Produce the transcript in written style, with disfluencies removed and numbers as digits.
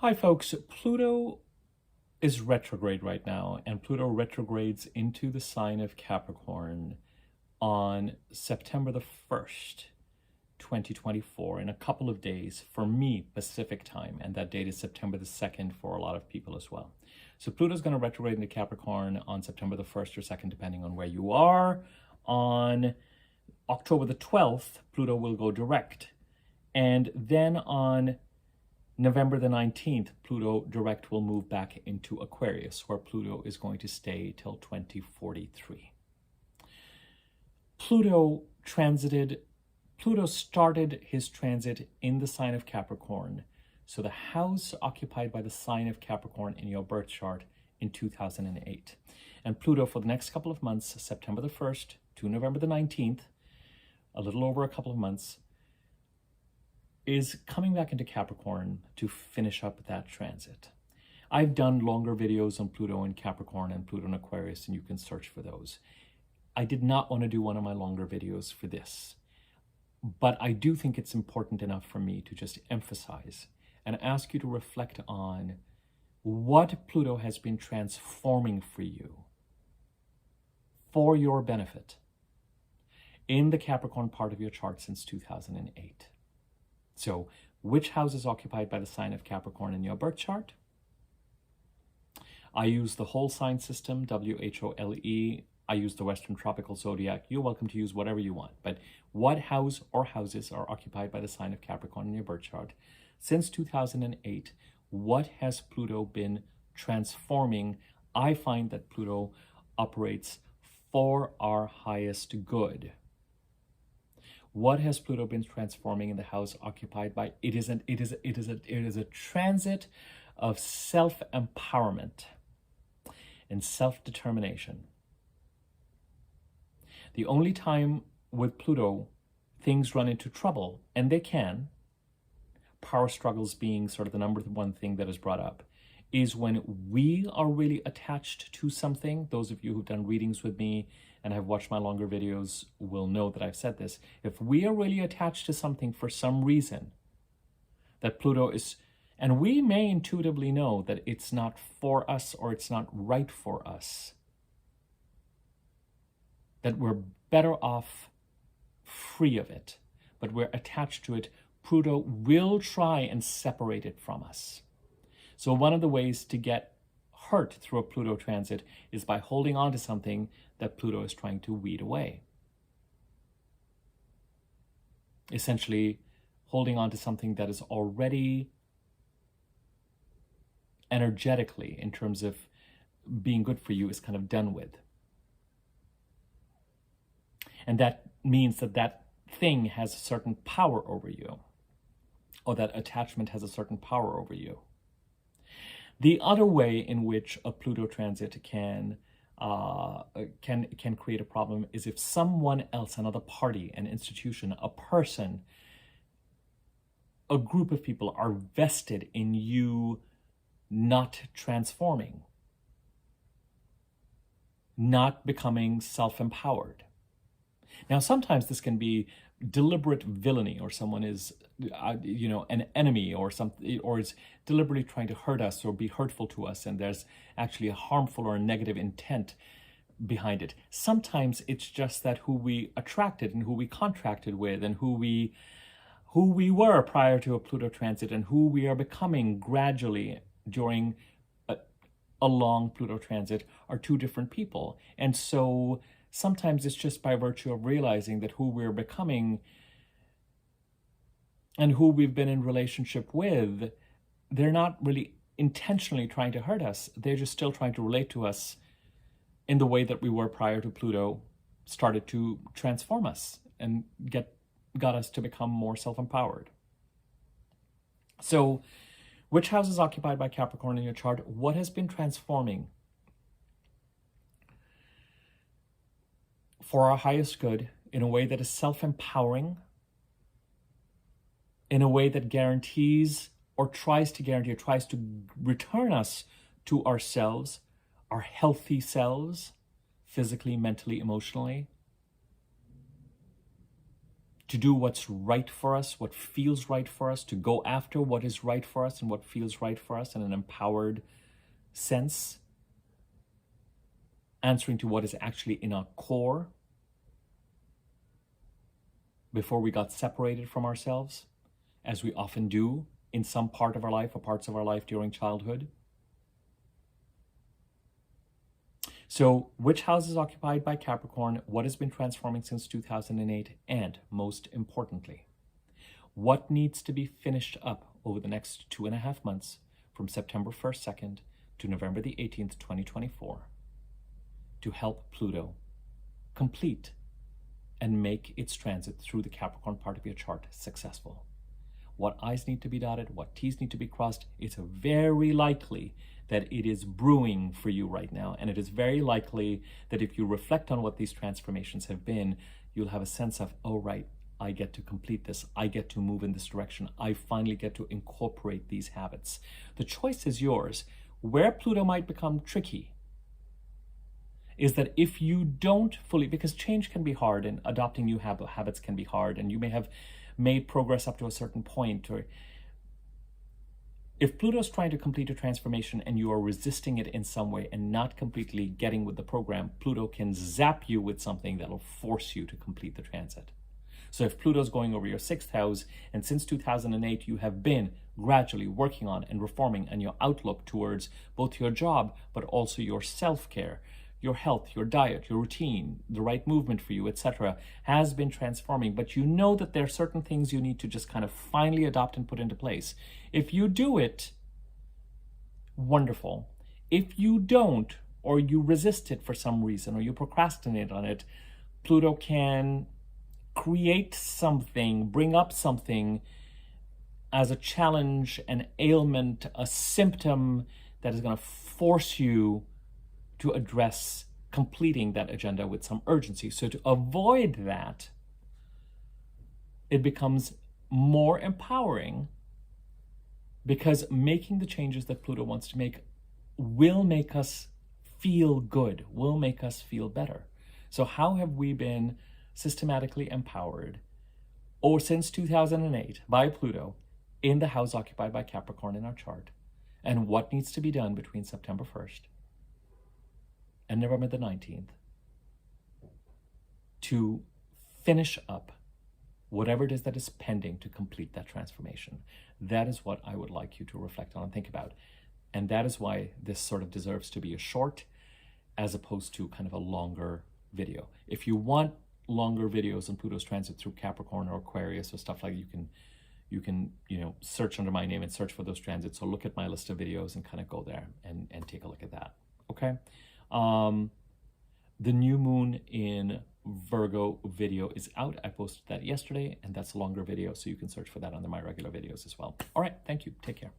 Hi folks, Pluto is retrograde right now, and Pluto retrogrades into the sign of Capricorn on September the 1st, 2024, in a couple of days for me, Pacific time, and that date is September the 2nd for a lot of people as well. So Pluto is going to retrograde into Capricorn on September the 1st or 2nd, depending on where you are. On October the 12th, Pluto will go direct. And then on November the 19th, Pluto direct will move back into Aquarius, where Pluto is going to stay till 2043. Pluto started his transit in the sign of Capricorn. So the house occupied by the sign of Capricorn in your birth chart in 2008. And Pluto for the next couple of months, September the 1st to November the 19th, a little over a couple of months, is coming back into Capricorn to finish up that transit. I've done longer videos on Pluto in Capricorn and Pluto in Aquarius, and you can search for those. I did not want to do one of my longer videos for this, but I do think it's important enough for me to just emphasize and ask you to reflect on what Pluto has been transforming for you for your benefit in the Capricorn part of your chart since 2008. So, which house is occupied by the sign of Capricorn in your birth chart? I use the whole sign system, WHOLE. I use the Western Tropical Zodiac. You're welcome to use whatever you want. But what house or houses are occupied by the sign of Capricorn in your birth chart? Since 2008, what has Pluto been transforming? I find that Pluto operates for our highest good. What has Pluto been transforming in the house occupied by? It is a transit of self-empowerment and self-determination. The only time with Pluto things run into trouble, and they can, power struggles being sort of the number one thing that is brought up, is when we are really attached to something. Those of you who've done readings with me and have watched my longer videos will know that I've said this. If we are really attached to something for some reason, that Pluto is, and we may intuitively know that it's not for us or it's not right for us, that we're better off free of it, but we're attached to it, Pluto will try and separate it from us. So one of the ways to get hurt through a Pluto transit is by holding on to something that Pluto is trying to weed away. Essentially, holding on to something that is already energetically, in terms of being good for you, is kind of done with. And that means that that thing has a certain power over you, or that attachment has a certain power over you. The other way in which a Pluto transit can create a problem is if someone else, another party, an institution, a person, a group of people are vested in you not transforming, not becoming self-empowered. Now, sometimes this can be deliberate villainy, or someone is, an enemy or something, or is deliberately trying to hurt us or be hurtful to us, and there's actually a harmful or a negative intent behind it. Sometimes it's just that who we attracted and who we contracted with and who we were prior to a Pluto transit and who we are becoming gradually during a long Pluto transit are two different people. And so sometimes it's just by virtue of realizing that who we're becoming and who we've been in relationship with, they're not really intentionally trying to hurt us. They're just still trying to relate to us in the way that we were prior to Pluto started to transform us and got us to become more self-empowered. So, which house is occupied by Capricorn in your chart? What has been transforming for our highest good in a way that is self-empowering, in a way that guarantees or tries to guarantee or tries to return us to ourselves, our healthy selves, physically, mentally, emotionally, to do what's right for us, what feels right for us, to go after what is right for us and what feels right for us in an empowered sense, answering to what is actually in our core before we got separated from ourselves, as we often do in some part of our life or parts of our life during childhood. So which house is occupied by Capricorn? What has been transforming since 2008? And most importantly, what needs to be finished up over the next 2.5 months from September 1st, 2nd to November the 18th, 2024 to help Pluto complete and make its transit through the Capricorn part of your chart successful? What I's need to be dotted, what T's need to be crossed. It's very likely that it is brewing for you right now. And it is very likely that if you reflect on what these transformations have been, you'll have a sense of, oh, right, I get to complete this. I get to move in this direction. I finally get to incorporate these habits. The choice is yours. Where Pluto might become tricky is that if you don't fully, because change can be hard and adopting new habits can be hard, and you may have made progress up to a certain point, or if Pluto is trying to complete a transformation and you are resisting it in some way and not completely getting with the program, Pluto can zap you with something that'll force you to complete the transit. So if Pluto's going over your 6th house, and since 2008 you have been gradually working on and reforming and your outlook towards both your job but also your self-care, your health, your diet, your routine, the right movement for you, etc., has been transforming, but you know that there are certain things you need to just kind of finally adopt and put into place. If you do it, wonderful. If you don't, or you resist it for some reason, or you procrastinate on it, Pluto can create something, bring up something as a challenge, an ailment, a symptom that is going to force you to address completing that agenda with some urgency. So to avoid that, it becomes more empowering, because making the changes that Pluto wants to make will make us feel good, will make us feel better. So how have we been systematically empowered, or since 2008, by Pluto in the house occupied by Capricorn in our chart? And what needs to be done between September 1st and November the 19th to finish up whatever it is that is pending to complete that transformation? That is what I would like you to reflect on and think about. And that is why this sort of deserves to be a short as opposed to kind of a longer video. If you want longer videos on Pluto's transit through Capricorn or Aquarius or stuff like that, you can search under my name and search for those transits. So look at my list of videos and kind of go there and take a look at that. Okay. The new moon in Virgo video is out. I posted that yesterday, and that's a longer video, so you can search for that under my regular videos as well. All right, thank you. Take care.